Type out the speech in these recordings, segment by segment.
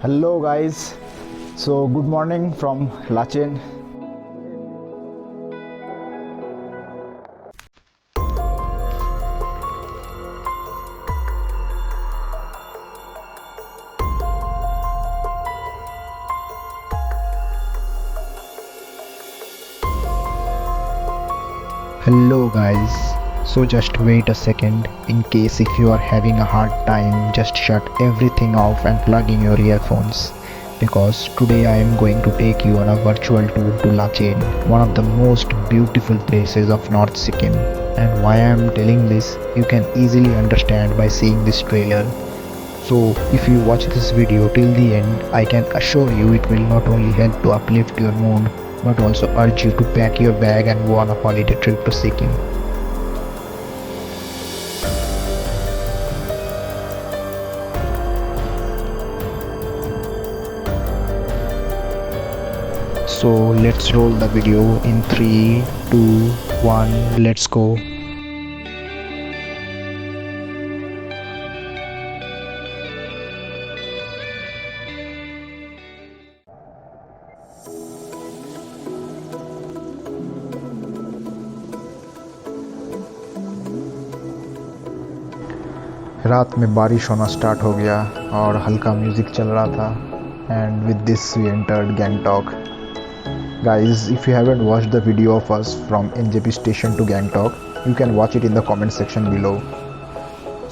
Hello guys, so good morning from Lachen. Hello guys, so just wait a second. In case if you are having a hard time, just shut everything off and plug in your earphones, because today I am going to take you on a virtual tour to Lachen, one of the most beautiful places of North Sikkim. And why I am telling this, you can easily understand by seeing this trailer. So if you watch this video till the end, I can assure you it will not only help to uplift your mood, but also urge you to pack your bag and go on a holiday trip to Sikkim. So let's roll the video in 3, 2, 1, let's go. रात में बारिश होना start हो गया और हल्का music चल रहा था and with this we entered Gangtok. Guys, if you haven't watched the video of us from NJP station to Gangtok, you can watch it in the comment section below.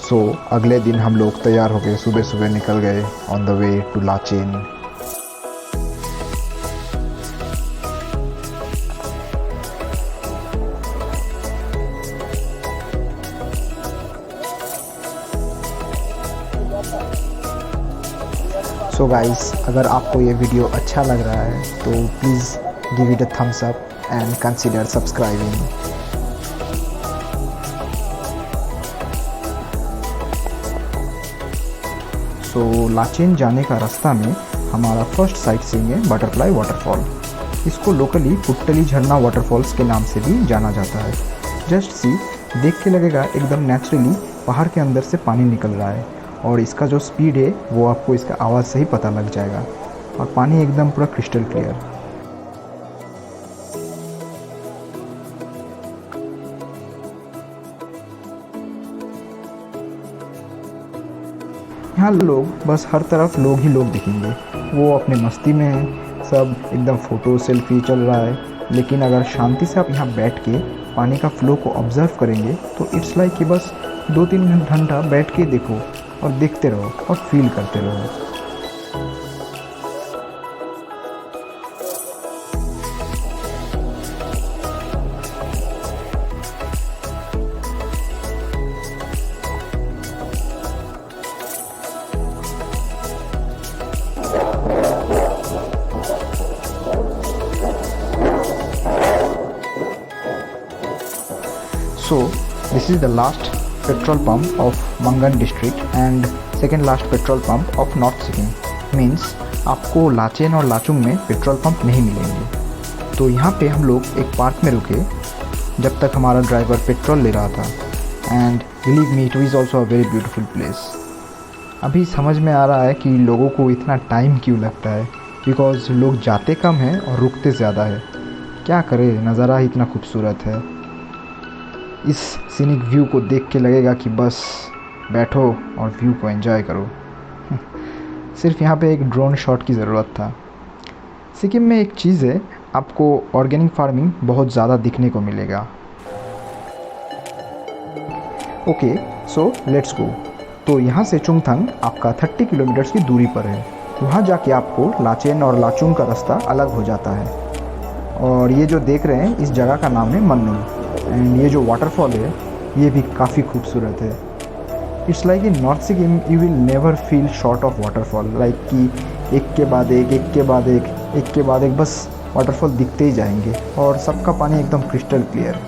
So अगले दिन हम लोग तैयार हो गए, सुबह सुबह निकल गए on the way to Lachen. So guys, अगर आपको ये वीडियो अच्छा लग रहा है तो please give it a thumbs up and consider subscribing. So Lachen जाने का रास्ता में हमारा फर्स्ट साइट सीइंग है बटरफ्लाई वाटरफॉल. इसको लोकली पुट्टली झरना वाटरफॉल्स के नाम से भी जाना जाता है. जस्ट सी, देख के लगेगा एकदम नेचुरली पहाड़ के अंदर से पानी निकल रहा है, और इसका जो स्पीड है वो आपको इसका आवाज़ से ही पता लग जाएगा. और पानी एकदम पूरा क्रिस्टल क्लियर. यहाँ लोग बस हर तरफ लोग ही लोग दिखेंगे. वो अपने मस्ती में हैं, सब एकदम फ़ोटो सेल्फी चल रहा है. लेकिन अगर शांति से आप यहाँ बैठ के पानी का फ्लो को ऑब्ज़र्व करेंगे तो इट्स लाइक कि बस 2-3 घंटा बैठ के देखो और देखते रहो और फील करते रहो. So this is the last petrol pump of Mangan district and second last petrol pump of North Sikkim. Means आपको लाचेन और लाचुंग में पेट्रोल पंप नहीं मिलेंगे. तो यहाँ पे हम लोग एक पार्क में रुके जब तक हमारा ड्राइवर पेट्रोल ले रहा था. And believe me, it is also a very beautiful place. अभी समझ में आ रहा है कि लोगों को इतना टाइम क्यों लगता है, बिकॉज लोग जाते कम हैं और रुकते ज़्यादा है. क्या करें, नज़ारा ही इतना खूबसूरत है. इस सीनिक व्यू को देख के लगेगा कि बस बैठो और व्यू को एंजॉय करो. सिर्फ यहाँ पे एक ड्रोन शॉट की ज़रूरत था. सिक्किम में एक चीज़ है, आपको ऑर्गेनिक फार्मिंग बहुत ज़्यादा दिखने को मिलेगा. Okay, so let's go. तो यहाँ से चुंगथंग आपका 30 किलोमीटर्स की दूरी पर है. वहाँ जाके आपको लाचेन और लाचुंग का रास्ता अलग हो जाता है. और ये जो देख रहे हैं, इस जगह का नाम है मन्नू. एंड ये जो वाटरफॉल है ये भी काफ़ी खूबसूरत है. It's like in north Sikkim you will never feel short of waterfall. Like कि एक के बाद एक, एक के बाद एक, एक के बाद एक, बस वाटरफॉल दिखते ही जाएंगे और सबका पानी एकदम क्रिस्टल क्लियर.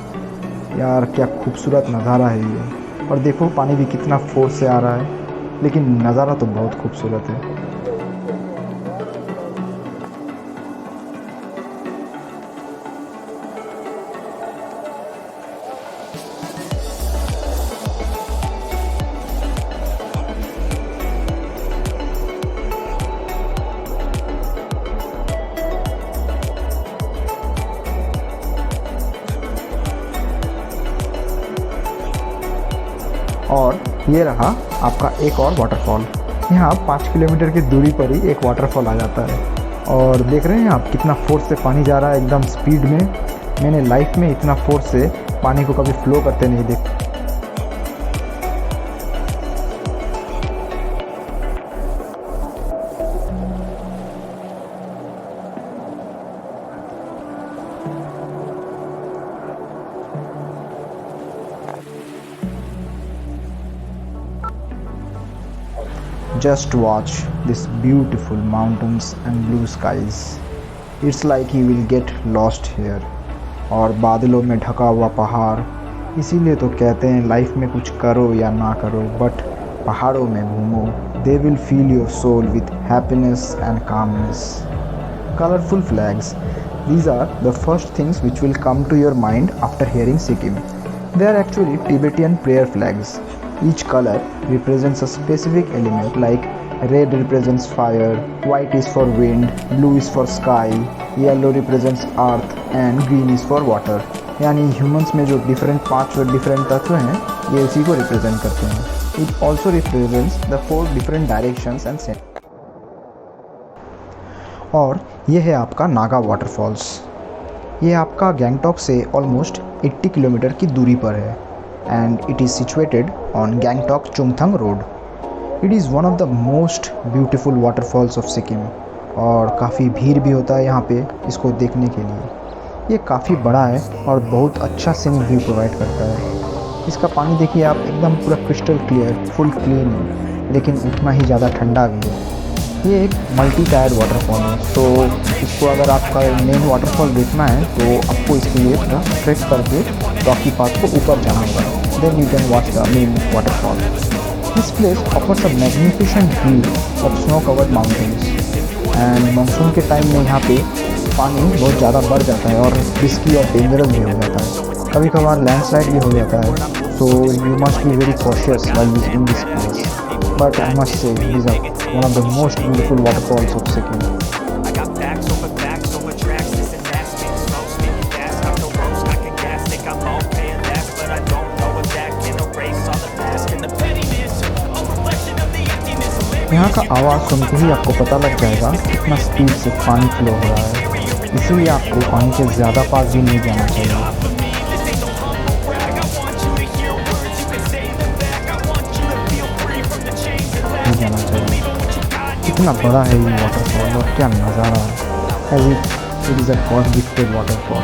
यार क्या खूबसूरत नज़ारा है ये. और देखो पानी भी कितना फोर्स से आ रहा है, लेकिन नज़ारा तो बहुत खूबसूरत है. ये रहा आपका एक और वाटरफॉल। यहाँ 5 किलोमीटर की दूरी पर ही एक वाटरफॉल आ जाता है और देख रहे हैं आप कितना फोर्स से पानी जा रहा है एकदम स्पीड में। मैंने लाइफ में इतना फोर्स से पानी को कभी फ्लो करते नहीं देखा। Just watch these beautiful mountains and blue skies. It's like you will get lost here. और बादलों में ढका हुआ पहाड़, इसीलिए तो कहते हैं लाइफ में कुछ करो या ना करो बट पहाड़ों में घूमो. They will fill your soul with happiness and calmness. Colorful flags. These are the first things which will come to your mind after hearing Sikkim. They are actually Tibetan prayer flags. Each color represents a specific element, like red represents fire, white is for wind, blue is for sky, yellow represents earth and green is for water. यानी humans में जो पांच different तत्व हैं ये इसी को represent करते हैं. It also represents the 4 different directions and sense. और ये है आपका नागा वाटरफॉल्स. ये आपका गैंगटॉक से ऑलमोस्ट 80 किलोमीटर की दूरी पर है and it is situated on Gangtok Chungthang Road. It is one of the most beautiful waterfalls of Sikkim और काफ़ी भीड़ भी होता है यहाँ पे इसको देखने के लिए. ये काफ़ी बड़ा है और बहुत अच्छा सीनिक व्यू प्रोवाइड करता है. इसका पानी देखिए आप एकदम पूरा क्रिस्टल क्लियर, फुल क्लीन है लेकिन उतना ही ज़्यादा ठंडा भी है. ये एक मल्टी टायर्ड वाटरफॉल है तो इसको अगर आपका मेन वाटरफॉल देखना है तो आपको इसके लिए पूरा ट्रैक करके रॉकी पाथ को ऊपर जाना होगा. Then you can watch the main waterfall. This place offers a magnificent view of snow covered mountains and monsoon के टाइम में यहाँ पे पानी बहुत ज़्यादा बढ़ जाता है और रिस्की और डेंजरस भी हो जाता है. कभी कभार लैंडस्लाइड भी हो जाता है so you must be very cautious while visiting this place. But I must say, these are one of the most beautiful waterfalls of Sikkim. I got facts over tracks, this and that, speak slow, speak fast, got no ropes, I can gas, think I'm okay and that, but I don't know if that can erase all the past and the pettiness, a reflection of the emptiness. यहाँ का आवाज़ सुनते ही आपको पता लग जाएगा कितना speed से पानी फ्लो हो रहा है. इसीलिए आपको पानी के ज़्यादा पास भी नहीं जाना चाहिए. कितना बड़ा है ये वाटरफॉल और क्या नज़ारा है. It is a God gifted waterfall.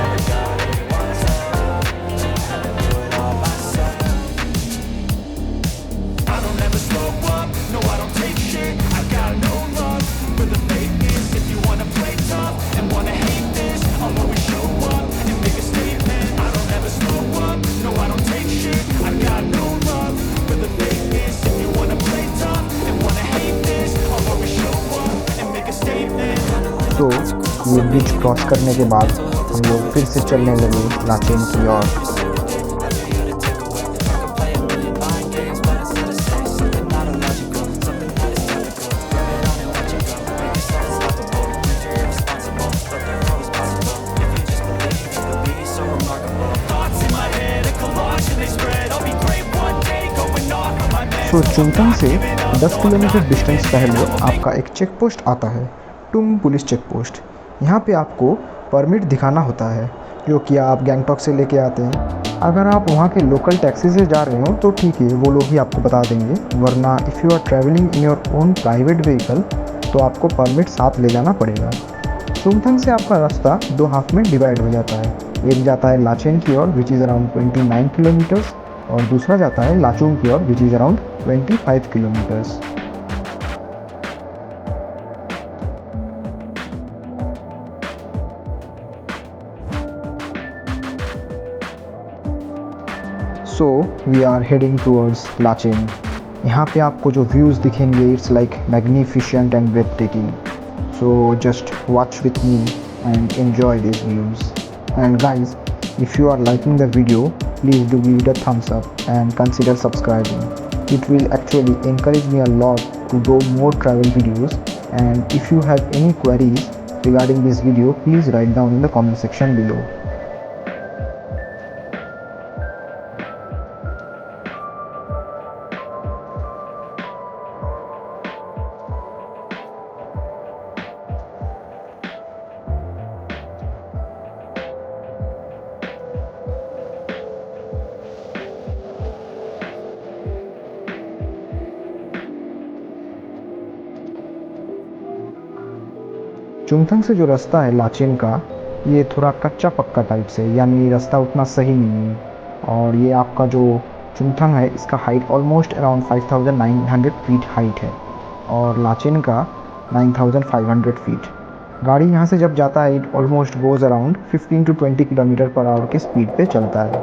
तो ये ब्रिज क्रॉस करने के बाद हम लोग फिर से चलने लगे लाचेन की ओर. तो चुंगथंग से 10 किलोमीटर डिस्टेंस पहले आपका एक चेक पोस्ट आता है, टुम पुलिस चेक पोस्ट. यहाँ पे आपको परमिट दिखाना होता है जो कि आप गैंगटॉक से लेके आते हैं. अगर आप वहाँ के लोकल टैक्सी से जा रहे हो तो ठीक है, वो लोग ही आपको बता देंगे. वरना if you are travelling in your own private vehicle तो आपको परमिट साथ ले जाना पड़ेगा. चुंगथंग से आपका रास्ता 2 हाफ में डिवाइड हो जाता है. एक जाता है लाचेन की ओर विच इज़ अराउंड 29 किलोमीटर्स और दूसरा जाता है लाचुंग की ओर which is around 25 kilometres. So we are heading towards Lachen. यहाँ पे आपको जो व्यूज़ दिखेंगे it's like magnificent and breathtaking. So just watch with me and enjoy this views. And guys, if you are liking the video, please do give it a thumbs up and consider subscribing. It will actually encourage me a lot to do more travel videos. And if you have any queries regarding this video, please write down in the comment section below. Chungthang से जो रास्ता है लाचेन का, ये थोड़ा कच्चा पक्का type से, यानी रास्ता उतना सही नहीं है। और ये आपका जो चुंगथंग है, इसका height almost around 5900 feet height है और लाचेन का 9500 फीट। गाड़ी यहाँ से जब जाता है, it almost goes around 15 to 20 kilometre per hour के स्पीड पे चलता है।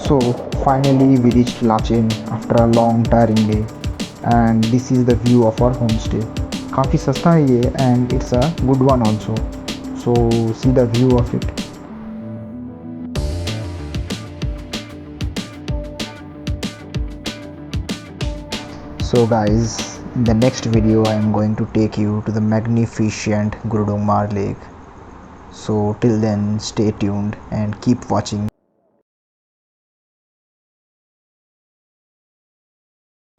So finally we reached Lachen after a long tiring day, and this is the view of our homestay. काफ़ी सस्ता है ये and it's a good one also. So see the view of it. So guys, in the next video I am going to take you to the magnificent Gurudongmar Lake. So till then, stay tuned and keep watching